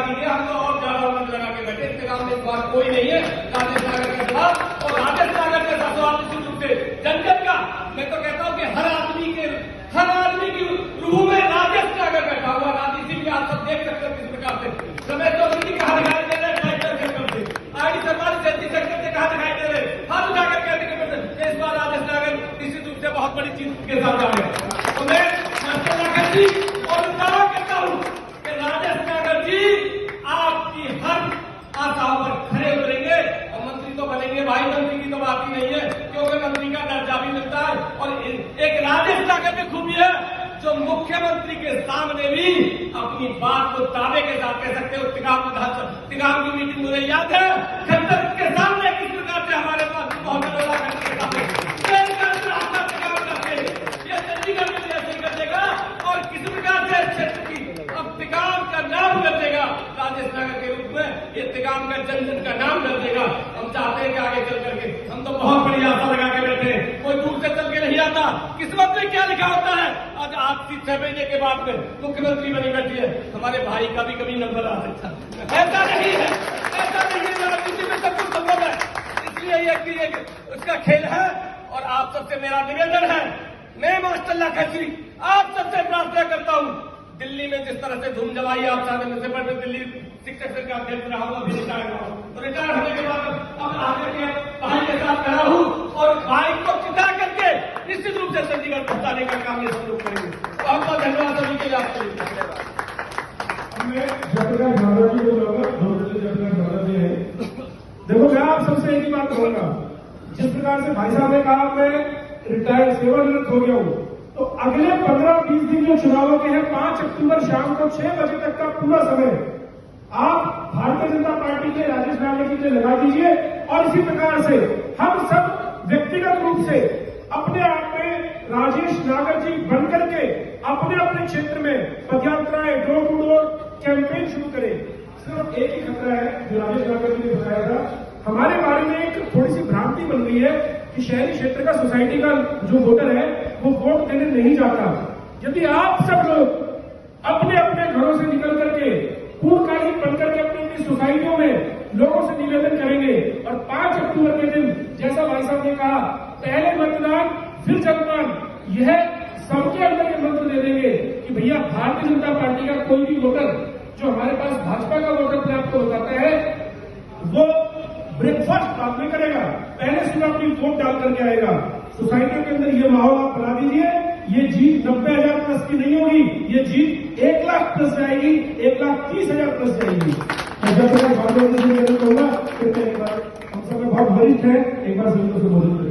दीजिए, हम तो और ज्यादा उम्मीद लगा के बैठे। इंतजाम में इस बार कोई नहीं है राजेश नागर के खिलाफ। और राजेश नागर के साथ सवाल निश्चित रूप से जनजन का, मैं तो कहता हूँ कि हर आदमी की रूह में राजेश नागर बैठा हुआ। राजनीति में आप सब देख सकते हैं किस प्रकार से रमेश चौधरी जी कहा दिखाई दे रहे ट्रैक्टर सेक्टर से, आईडी सरकारी सेफ्टी सेक्टर से कहा दिखाई दे रहे, हाथ उठाकर कहते कि इस बार राजेश नागर निश्चित रूप से बहुत बड़ी चीज के साथ आ गए। तो मैं जी और दावा करता हूं कि राजेश नागर जी आपकी हर आशाओं पर खड़े उतरेंगे और मंत्री तो बनेंगे। भाई मंत्री की तो बात ही नहीं है, क्योंकि मंत्री का दर्जा भी मिलता है। और एक राजेश नागर की खूबी है जो मुख्यमंत्री के सामने भी अपनी बात को दावे के साथ कह सकते हो। तिगाम की मीटिंग मुझे याद है, खट्टर के सामने किस प्रकार से हमारे पास बहुत बड़ा खट्टर के सामने चंडीगढ़ में ऐसे कर देगा और किस प्रकार से क्षेत्र की अब तिगाम का नाम कर देगा राजेश नागर के रूप में। ये तिगाम का जन का नाम कर देगा। हम चाहते हैं कि आगे चल करके, हम तो बहुत बड़ी आशा लगा के बैठे हैं, कोई दूर से चल के नहीं आता। किस्मत में क्या लिखा होता है, आज 6 महीने के बाद में मुख्यमंत्री बनी बैठी है। हमारे भाई का भी कभी नंबर आ सकता, ऐसा नहीं है, ऐसा नहीं है। राजनीति में सब कुछ संभव है, इसलिए ये उसका खेल है। और आप सबसे मेरा निवेदन है, मैं मास्टर लाखी आप सबसे प्रार्थना करता हूं, दिल्ली में जिस तरह से धूम जमाई आप साथ में से पहले दिल्ली शिक्षक संघ का अध्यक्ष रहा हूं, अभी रिटायर हुआ हूं, तो रिटायर होने के बाद अब आगे के भाई के साथ खड़ा हूं और भाई को चिता करके निश्चित रूप से चंडीगढ़ पहुंचाने का काम ये सब लोग करेंगे। बहुत बहुत धन्यवाद सभी के लिए। देखो, मैं आप सबसे एक ही बात कहूंगा, जिस प्रकार से भाई साहब ने कहा मैं रिटायर सेवानिवृत्त हो गया हूं, तो अगले 15-20 दिन जो चुनावों के हैं, 5 अक्टूबर शाम को 6 बजे तक का पूरा समय आप भारतीय जनता पार्टी के राजेश नागर जी से लगा दीजिए। और इसी प्रकार से हम सब व्यक्तिगत रूप से अपने आप में राजेश नागर जी बनकर के अपने अपने क्षेत्र में पदयात्राएं, डोर टू डोर कैंपेन शुरू करें। सिर्फ एक ही खतरा है जो राजेश नागर जी ने बताया था, हमारे बारे में एक थोड़ी सी भ्रांति बन गई है कि शहरी क्षेत्र का सोसाइटी का जो वोटर है वो वोट देने नहीं जाता। यदि आप सब लोग अपने अपने घरों से निकल करके पूर्णकालिक बनकर के अपनी अपनी सोसाइटियों में लोगों से निवेदन करेंगे और 5 अक्टूबर के दिन जैसा भाई साहब ने कहा, पहले मतदान फिर जनमत, यह सबके अंदर ये मंत्र दे देंगे कि भैया भारतीय जनता पार्टी का कोई भी वोटर जो हमारे पास भाजपा का वोटर अपने आपको बताता है, वो ब्रेकफास्ट बाद में करेगा, पहले सुबह अपनी वोट डाल करके आएगा। सोसाइटी के अंदर ये माहौल आप बना दीजिए। ये जीत 90,000 प्लस की नहीं होगी, ये जीत 1 लाख प्लस जाएगी, 1,30,000 प्लस जाएगी। जब तक भाजपा से निवेदन करूंगा, फिर एक बार हम सब में बहुत वरिष्ठ है, एक बार सभी को संबोधित करें।